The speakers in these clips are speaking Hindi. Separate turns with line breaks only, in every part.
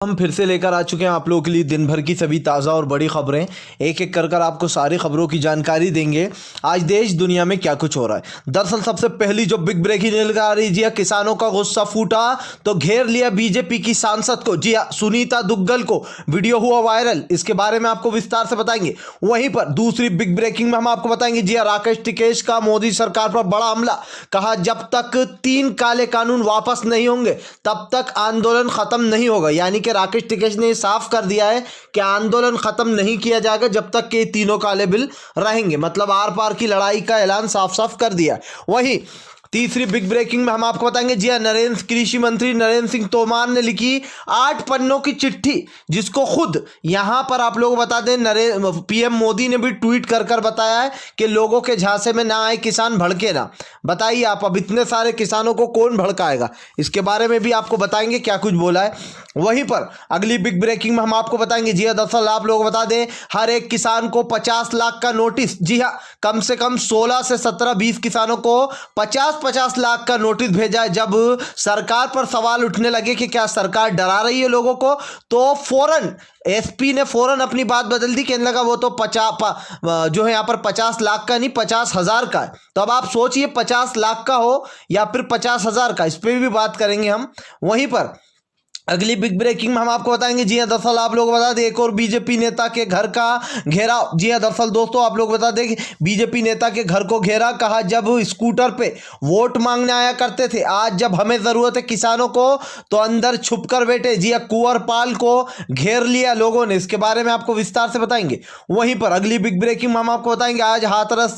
हम फिर से लेकर आ चुके हैं आप लोगों के लिए दिन भर की सभी ताज़ा और बड़ी खबरें। एक एक कर आपको सारी खबरों की जानकारी देंगे। आज देश दुनिया में क्या कुछ हो रहा है। दरअसल सबसे पहली जो बिग ब्रेकिंग न्यूज़ आ रही है, किसानों का गुस्सा फूटा तो घेर लिया बीजेपी की सांसद को। जी हाँ, सुनीता दुग्गल को वीडियो हुआ वायरल। इसके बारे में आपको विस्तार से बताएंगे। वहीं पर दूसरी बिग ब्रेकिंग में हम आपको बताएंगे, जी हाँ, राकेश टिकेश का मोदी सरकार पर बड़ा हमला। कहा जब तक 3 काले कानून वापस नहीं होंगे तब तक आंदोलन खत्म नहीं होगा। यानी कि राकेश टिकेश ने साफ कर दिया है कि आंदोलन खत्म नहीं किया जाएगा जब तक कि तीनों काले बिल रहेंगे। मतलब आर पार की लड़ाई का ऐलान साफ साफ कर दिया। वहीं तीसरी बिग ब्रेकिंग में हम आपको बताएंगे, जी हाँ, कृषि मंत्री नरेंद्र सिंह तोमर ने लिखी 8 पन्नों की चिट्ठी, जिसको खुद यहां पर आप लोग बता दें पीएम मोदी ने भी ट्वीट कर बताया है कि लोगों के झांसे में ना आए किसान, भड़के ना। बताइए आप, अब इतने सारे किसानों को कौन भड़काएगा। इसके बारे में भी आपको बताएंगे क्या कुछ बोला है। वहीं पर अगली बिग ब्रेकिंग में हम आपको बताएंगे, जी हाँ, दरअसल आप लोग बता दें हर एक किसान को 50 लाख का नोटिस। जी हाँ, कम से कम 16 से 17-20 किसानों को 50 लाख का नोटिस भेजा है। जब सरकार पर सवाल उठने लगे कि क्या सरकार डरा रही है लोगों को, तो फौरन एसपी ने फौरन अपनी बात बदल दी। कहने लगा वो तो जो है यहाँ पर 50 लाख का नहीं, 50,000 का है। तो अब आप सोचिए 50 लाख का हो या फिर 50,000 का, इस पर भी बात करेंगे हम। वहीं पर अगली बिग ब्रेकिंग में हम आपको बताएंगे, जी हाँ, दरअसल आप लोग बता दें एक और बीजेपी नेता के घर का घेराव। जी हाँ, दरअसल दोस्तों आप लोग बता दें बीजेपी नेता के घर को घेरा। कहा जब स्कूटर पे वोट मांगने आया करते थे, आज जब हमें जरूरत है किसानों को तो अंदर छुप कर बैठे। जी हाँ, कुंवरपाल को घेर लिया लोगों ने। इसके बारे में आपको विस्तार से बताएंगे। वहीं पर अगली बिग ब्रेकिंग में हम आपको बताएंगे, आज हाथरस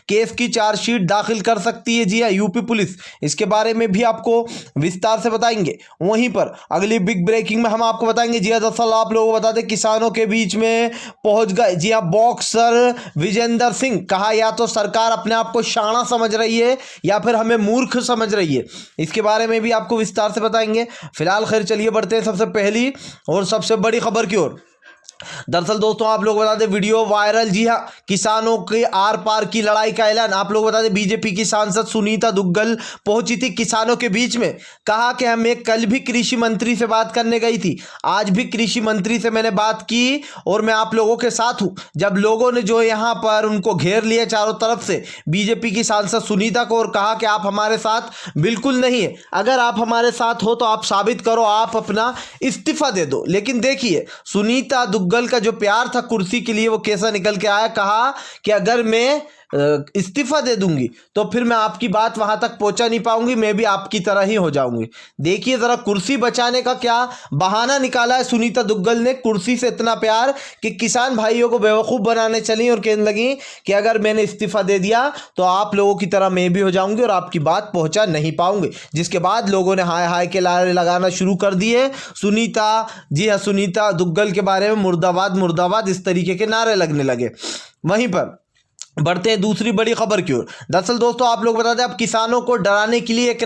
केस की चार्जशीट दाखिल कर सकती है, जी हाँ, यूपी पुलिस। इसके बारे में भी आपको विस्तार से बताएंगे। वहीं पर अगली बिग ब्रेकिंग में हम आपको बताएंगे, जी हां, दरअसल आप लोगों को बता दें किसानों के बीच में पहुंच गए, जी हां, बॉक्सर विजेंद्र सिंह। कहा या तो सरकार अपने आप को शाना समझ रही है या फिर हमें मूर्ख समझ रही है। इसके बारे में भी आपको विस्तार से बताएंगे। फिलहाल खैर चलिए बढ़ते हैं सबसे पहली और सबसे बड़ी खबर की ओर। दरअसल दोस्तों आप लोग बता दें वीडियो वायरल, जी हां, किसानों के आर पार की लड़ाई का ऐलान। आप लोग बता दें बीजेपी की सांसद सुनीता दुग्गल पहुंची थी किसानों के बीच में। कहा कि हमें कल भी कृषि मंत्री से बात करने गई थी, आज भी कृषि मंत्री से मैंने बात की और मैं आप लोगों के साथ हूं। जब लोगों ने जो यहां पर उनको घेर लिया चारों तरफ से बीजेपी की सांसद सुनीता को, और कहा कि आप हमारे साथ बिल्कुल नहीं है, अगर आप हमारे साथ हो तो आप साबित करो, आप अपना इस्तीफा दे दो। लेकिन देखिए सुनीता दुग्गल का जो प्यार था कुर्सी के लिए वो कैसा निकल के आया। कहा कि अगर मैं इस्तीफा दे दूंगी तो फिर मैं आपकी बात वहां तक पहुंचा नहीं पाऊंगी, मैं भी आपकी तरह ही हो जाऊंगी। देखिए जरा कुर्सी बचाने का क्या बहाना निकाला है सुनीता दुग्गल ने। कुर्सी से इतना प्यार कि किसान भाइयों को बेवकूफ बनाने चली और कहने लगी कि अगर मैंने इस्तीफा दे दिया तो आप लोगों की तरह मैं भी हो जाऊंगी और आपकी बात पहुंचा नहीं पाऊंगी। जिसके बाद लोगों ने हाय हाय के नारे लगाना शुरू कर दिए। सुनीता, जी हाँ, सुनीता दुग्गल के बारे में मुर्दाबाद मुर्दाबाद इस तरीके के नारे लगने लगे। वहीं पर बढ़ते हैं दूसरी बड़ी खबर की ओर। दरअसल दोस्तों आप लोग बता दें अब किसानों को डराने के लिए एक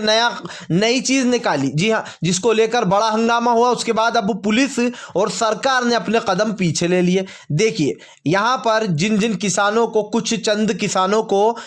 नई चीज निकाली, जी हां, जिसको लेकर बड़ा हंगामा हुआ। उसके बाद अब पुलिस और सरकार ने अपने कदम पीछे ले लिए। देखिए यहां पर जिन जिन किसानों को, कुछ चंद किसानों को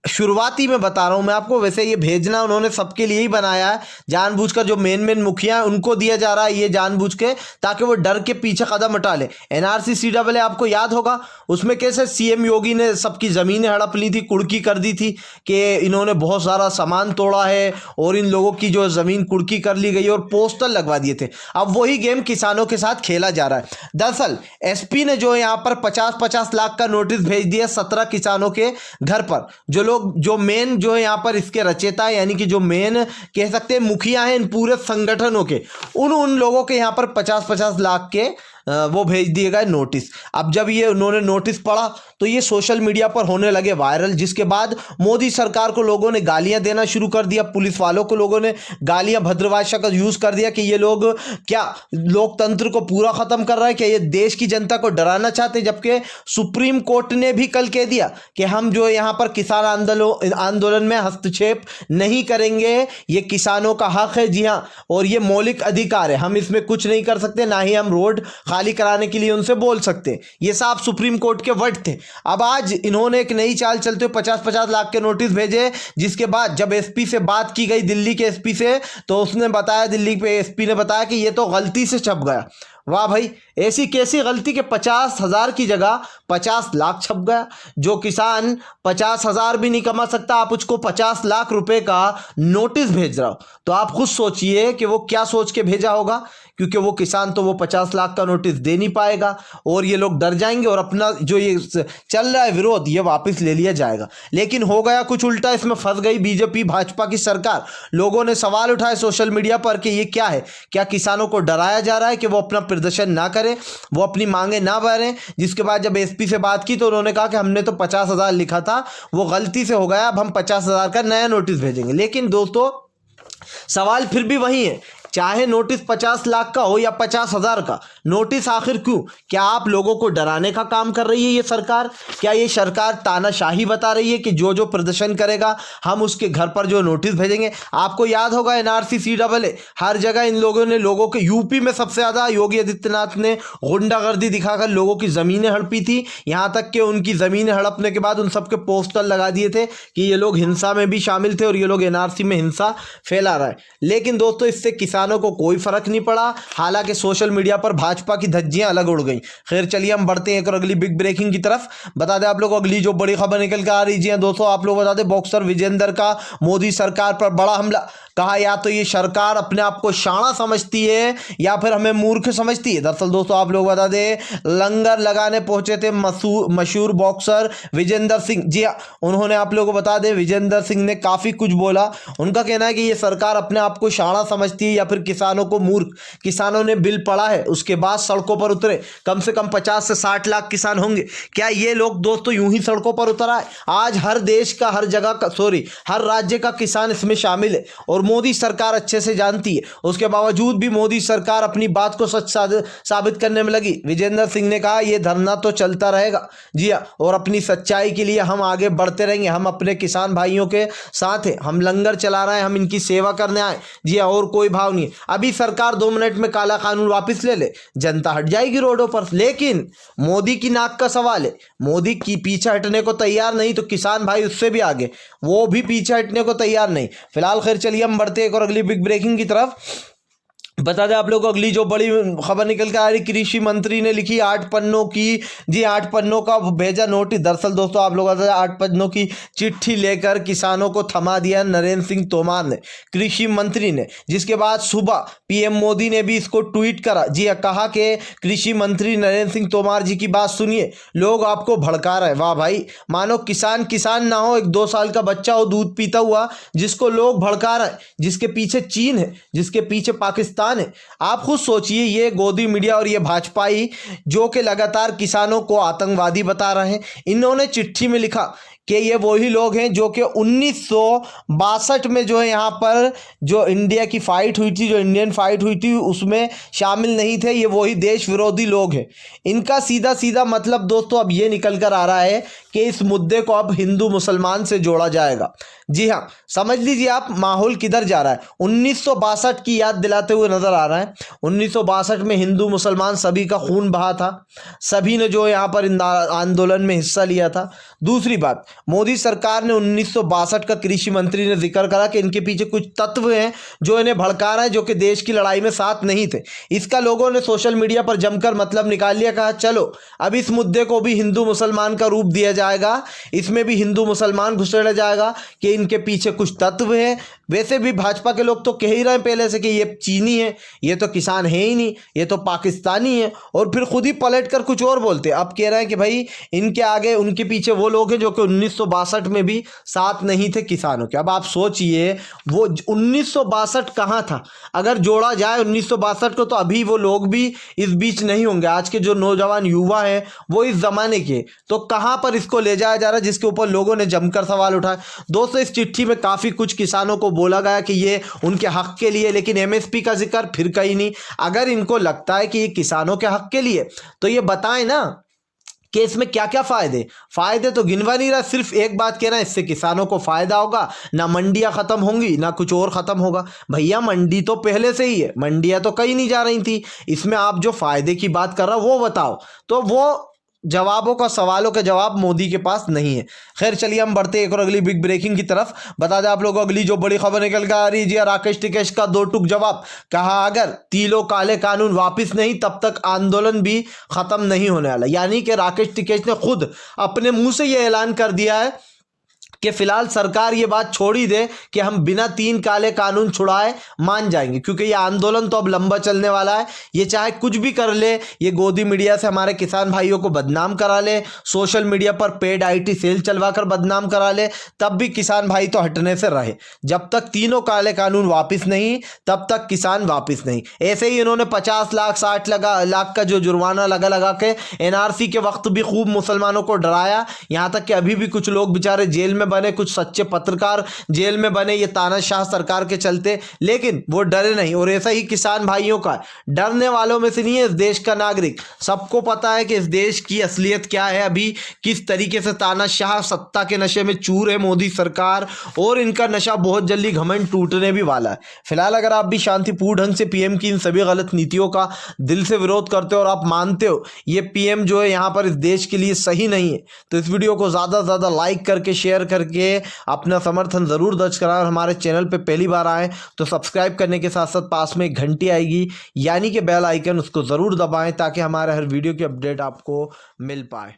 शुरुआती में बता रहा हूं मैं आपको, वैसे ये भेजना उन्होंने सबके लिए ही बनाया है जानबूझकर। जो मेन मुखिया है उनको दिया जा रहा है ये जानबूझ के, ताकि वो डर के पीछे कदम हटा ले। एनआरसी सीडब्ल्यू आपको याद होगा, उसमें कैसे सीएम योगी ने सबकी जमीनें हड़प ली थी, कुर्की कर दी थी कि इन्होंने बहुत सारा सामान तोड़ा है और इन लोगों की जो जमीन कुर्की कर ली गई और पोस्टर लगवा दिए थे। अब वही गेम किसानों के साथ खेला जा रहा है। दरअसल एसपी ने जो यहाँ पर 50-50 लाख का नोटिस भेज दिया 17 किसानों के घर पर। जो मेन जो है यहाँ पर इसके रचेता है, यानी कि जो मेन कह सकते हैं मुखिया हैं इन पूरे संगठनों के, उन लोगों के यहाँ पर 50-50 लाख के वो भेज दिए गए नोटिस। अब जब ये उन्होंने नोटिस पढ़ा तो ये सोशल मीडिया पर होने लगे वायरल, जिसके बाद मोदी सरकार को लोगों ने गालियां देना शुरू कर दिया। पुलिस वालों को लोगों ने गालियां, भद्र भाषा का यूज कर दिया कि ये लोग क्या लोकतंत्र को पूरा खत्म कर रहा है, क्या ये देश की जनता को डराना चाहते हैं। जबकि सुप्रीम कोर्ट ने भी कल कह दिया कि हम जो यहाँ पर किसान आंदोलन में हस्तक्षेप नहीं करेंगे, ये किसानों का हक है, जी हाँ, और ये मौलिक अधिकार है, हम इसमें कुछ नहीं कर सकते, ना ही हम रोड खाली कराने के लिए उनसे बोल सकते हैं। ये साफ सुप्रीम कोर्ट के वर्ड थे। अब आज इन्होंने एक नई चाल चलते हुए 50-50 लाख के नोटिस भेजे, जिसके बाद जब एसपी से बात की गई, दिल्ली के एसपी से, तो उसने बताया, दिल्ली पे एसपी ने बताया कि ये तो गलती से छप गया। वाह भाई, ऐसी कैसी गलती के 50,000 की जगह 50 लाख छप गया। जो किसान 50,000 भी नहीं कमा सकता, आप उसको 50 लाख रुपए का नोटिस भेज रहा हो, तो आप खुद सोचिए कि वो क्या सोच के भेजा होगा, क्योंकि वो किसान तो वो 50 लाख का नोटिस दे नहीं पाएगा और ये लोग डर जाएंगे और अपना जो ये चल रहा है विरोध, ये वापस ले लिया जाएगा। लेकिन हो गया कुछ उल्टा, इसमें फंस गई बीजेपी भाजपा की सरकार। लोगों ने सवाल उठाए सोशल मीडिया पर कि ये क्या है, क्या किसानों को डराया जा रहा है कि वो अपना प्रदर्शन ना करें, वो अपनी मांगे ना भरें। जिसके बाद जब एसपी से बात की तो उन्होंने कहा कि हमने तो 50,000 लिखा था, वो गलती से हो गया, अब हम 50,000 का नया नोटिस भेजेंगे। लेकिन दोस्तों, सवाल फिर भी वही है, चाहे नोटिस 50 लाख का हो या 50,000 का, नोटिस आखिर क्यों? क्या आप लोगों को डराने का काम कर रही है ये सरकार? क्या ये सरकार तानाशाही बता रही है कि जो जो प्रदर्शन करेगा हम उसके घर पर जो नोटिस भेजेंगे? आपको याद होगा एनआरसी CAA, हर जगह इन लोगों ने लोगों के, यूपी में सबसे ज़्यादा योगी आदित्यनाथ ने गुंडागर्दी दिखाकर लोगों की ज़मीनें हड़पी थी। यहाँ तक कि उनकी ज़मीनें हड़पने के बाद उन सबके पोस्टर लगा दिए थे कि ये लोग हिंसा में भी शामिल थे और ये लोग एनआरसी में हिंसा फैला रहा है। लेकिन दोस्तों, इससे किसानों को कोई फर्क नहीं पड़ा। हालांकि सोशल मीडिया पर भाजपा की धज्जियां अलग उड़ गई। खैर चलिए हम बढ़ते हैं एक और अगली बिग ब्रेकिंग की तरफ। बता दें आप लोग अगली जो बड़ी खबर निकल कर आ रही है दोस्तों, आप लोग बता दें, बॉक्सर विजेंदर का मोदी सरकार पर बड़ा हमला। कहा या तो ये सरकार अपने आप को शाना समझती है या फिर हमें मूर्ख समझती है। दरअसल दोस्तों आप लोग बता दें, लंगर लगाने पहुंचे थे मशहूर बॉक्सर विजेंदर सिंह। जी हाँ, उन्होंने, आप लोगों को बता दें, विजेंदर सिंह ने काफ़ी कुछ बोला। उनका कहना है कि ये सरकार अपने आप को शाना समझती है या फिर किसानों को मूर्ख। किसानों ने बिल पढ़ा है, उसके बाद सड़कों पर उतरे। कम से कम 50 से 60 लाख किसान होंगे। क्या ये लोग दोस्तों यूं ही सड़कों पर उतर आए? आज हर देश का, हर जगह का, हर राज्य का किसान इसमें शामिल है और मोदी सरकार अच्छे से जानती है। उसके बावजूद भी मोदी सरकार अपनी बात को सच साबित करने में लगी। विजेंदर सिंह ने कहा ये धरना तो चलता रहेगा। जी हाँ, और अपनी सच्चाई के लिए हम आगे बढ़ते रहेंगे। हम अपने किसान भाइयों के साथ हैं, हम लंगर चला रहे हैं, हम इनकी सेवा करने आए। जी हाँ, और कोई भाव नहीं है। अभी सरकार 2 मिनट में काला कानून वापस ले ले, जनता हट जाएगी रोडों पर। लेकिन मोदी की नाक का सवाल है, मोदी की पीछे हटने को तैयार नहीं, तो किसान भाई उससे भी आगे, वो भी पीछे हटने को तैयार नहीं। फिलहाल खैर चलिए हम बढ़ते एक और अगली बिग ब्रेकिंग की तरफ। बता दें आप लोग अगली जो बड़ी खबर निकल के आ रही, कृषि मंत्री ने लिखी 8 पन्नों की, जी 8 पन्नों का भेजा नोटिस। दरअसल दोस्तों आप लोग 8 पन्नों की चिट्ठी लेकर किसानों को थमा दिया नरेंद्र सिंह तोमर ने, कृषि मंत्री ने। जिसके बाद सुबह पीएम मोदी ने भी इसको ट्वीट करा। जी कहा कि कृषि मंत्री नरेंद्र सिंह तोमर जी की बात सुनिए, लोग आपको भड़का रहे हैं। वाह भाई, मानो किसान किसान ना हो, एक 2 साल का बच्चा हो दूध पीता हुआ, जिसको लोग भड़का रहे हैं, जिसके पीछे चीन है, जिसके पीछे पाकिस्तान है। आप खुद सोचिए, ये गोदी मीडिया और ये भाजपाई जो कि लगातार किसानों को आतंकवादी बता रहे हैं, इन्होंने चिट्ठी में लिखा कि ये वही लोग हैं जो कि 1962 में जो है यहाँ पर जो इंडिया की फाइट हुई थी, जो इंडियन फाइट हुई थी, उसमें शामिल नहीं थे। ये वही देश विरोधी लोग हैं। इनका सीधा सीधा मतलब दोस्तों अब ये निकल कर आ रहा है कि इस मुद्दे को अब हिंदू मुसलमान से जोड़ा जाएगा। जी हाँ, समझ लीजिए आप माहौल किधर जा रहा है। 1962 की याद दिलाते हुए नजर आ रहा है। 1962 में हिंदू मुसलमान सभी का खून बहा था, सभी ने जो यहाँ पर आंदोलन में हिस्सा लिया था। दूसरी बात, मोदी सरकार ने 1962 का कृषि मंत्री ने जिक्र करा कि इनके पीछे कुछ तत्व हैं जो इन्हें भड़का रहे हैं, जो कि देश की लड़ाई में साथ नहीं थे। इसका लोगों ने सोशल मीडिया पर जमकर मतलब निकाल लिया। कहा चलो अब इस मुद्दे को भी हिंदू मुसलमान का रूप दिया जाएगा, इसमें भी हिंदू मुसलमान घुसेड़ा जाएगा कि इनके पीछे कुछ तत्व हैं। वैसे भी भाजपा के लोग तो कह ही रहे हैं पहले से कि ये चीनी है, ये तो किसान है ही नहीं, ये तो पाकिस्तानी है, और फिर खुद ही पलट कर कुछ और बोलते हैं। अब कह रहे हैं कि भाई इनके आगे, उनके पीछे वो लोग हैं जो कि 1962 में भी साथ नहीं थे किसानों के। अब आप सोचिए वो 1962 कहाँ था? अगर जोड़ा जाए 1962 को, तो अभी वो लोग भी इस बीच नहीं होंगे। आज के जो नौजवान युवा हैं वो इस जमाने के, तो कहाँ पर इसको ले जाया जा रहा है, जिसके ऊपर लोगों ने जमकर सवाल उठाए। दोस्तों इस चिट्ठी में काफ़ी कुछ किसानों को बोला गया कि ये उनके हक के लिए, लेकिन एमएसपी का जिक्र फिर कहीं नहीं। अगर इनको लगता है कि ये किसानों के हक के लिए, तो ये बताएं ना कि इसमें क्या क्या फायदे तो गिनवा नहीं रहा, सिर्फ एक बात कहना है, इससे किसानों को फायदा होगा, ना मंडियां खत्म होंगी ना कुछ और खत्म होगा। भैया मंडी तो पहले से ही है, मंडियां तो कहीं नहीं जा रही थी, इसमें आप जो फायदे की बात कर रहा हो वो बताओ। तो वो जवाबों का, सवालों के जवाब मोदी के पास नहीं है। खैर चलिए हम बढ़ते हैं एक और अगली बिग ब्रेकिंग की तरफ। बता दें आप लोगों को अगली जो बड़ी खबर निकल कर आ रही है, राकेश टिकैत का दो टूक जवाब। कहा अगर तीनों काले कानून वापस नहीं तब तक आंदोलन भी खत्म नहीं होने वाला। यानी कि राकेश टिकैत ने खुद अपने मुंह से यह ऐलान कर दिया है कि फिलहाल सरकार ये बात छोड़ ही दे कि हम बिना 3 काले कानून छुड़ाए मान जाएंगे, क्योंकि ये आंदोलन तो अब लंबा चलने वाला है। ये चाहे कुछ भी कर ले, ये गोदी मीडिया से हमारे किसान भाइयों को बदनाम करा ले, सोशल मीडिया पर पेड IT सेल चलवाकर बदनाम करा ले, तब भी किसान भाई तो हटने से रहे। जब तक तीनों काले कानून वापिस नहीं तब तक किसान वापिस नहीं। ऐसे ही इन्होंने 50 लाख 60 लाख का जो जुर्माना लगा के NRC के वक्त भी खूब मुसलमानों को डराया। यहाँ तक कि अभी भी कुछ लोग बेचारे जेल में बने, कुछ सच्चे पत्रकार जेल में बने, ये तानाशाह सरकार के चलते, लेकिन वो डरे नहीं। और ऐसा ही किसान भाइयों का, डरने वालों में से नहीं है इस देश का नागरिक। सबको पता है कि इस देश की असलियत क्या है, अभी किस तरीके से तानाशाह सत्ता के नशे में चूर है मोदी सरकार, और इनका नशा बहुत जल्दी घमंड टूटने भी वाला है। फिलहाल अगर आप भी शांतिपूर्ण ढंग से PM की इन सभी गलत नीतियों का दिल से विरोध करते हो और आप मानते हो ये PM जो है यहाँ पर इस देश के लिए सही नहीं है, तो इस वीडियो को ज़्यादा से ज़्यादा लाइक करके, शेयर करके अपना समर्थन जरूर दर्ज कराएं। और हमारे चैनल पे पहली बार आए तो सब्सक्राइब करने के साथ साथ पास में एक घंटी आएगी यानी कि बेल आइकन, उसको जरूर दबाएं ताकि हमारे हर वीडियो की अपडेट आपको मिल पाए।